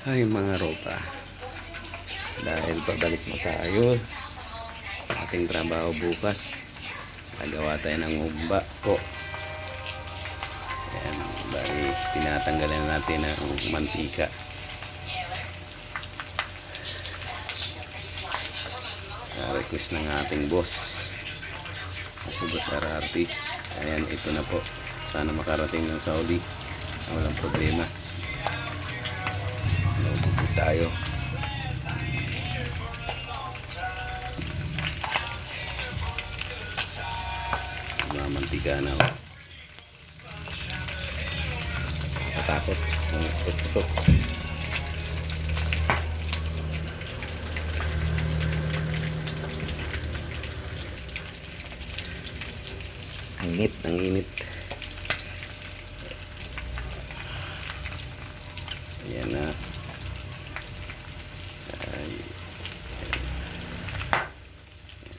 Ay mga ropa, dahil pabalik na tayo sa ating trabaho bukas, nagawa tayo ng umba po. Ayan, bali tinatanggalan natin ang mantika. Request ng ating boss, si Boss RRT. Ayan, ito na po, sana makarating ng Saudi, walang problema. Naububo tayo. Mamantika na ako. Katakot. Putok-putok. Ang init, ang init. Ayan na.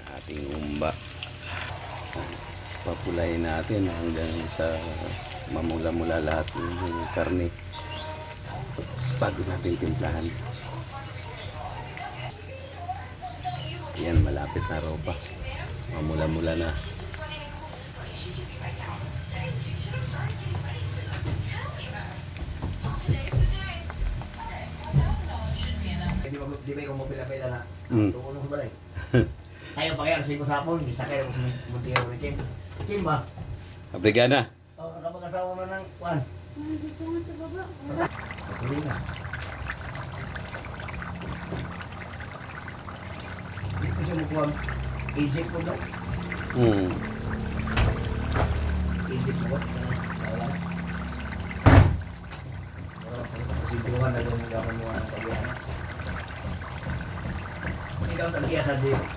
Ating umba, papulayin natin hanggang sa mamula-mula lahat ng karne bago natin timplahan. Yan, malapit na ropa, mamula-mula na. Di ba yung mapila-pila na tulong sa balay? Sayang pa kaya kasi ko sa hapon, bisa kayo kung mutiro ni Kim. Kim ba? Abrigana. Nakapag-asawa mo ng Juan. Dito nga sa baba. Gasolina. Hindi ko siya makuha. Egypt po daw. Egypt po ba? Wala na. Wala pa kasigluhan na doon yung gawin mo ang pag-iana. Ikaw talaga sa Egypt.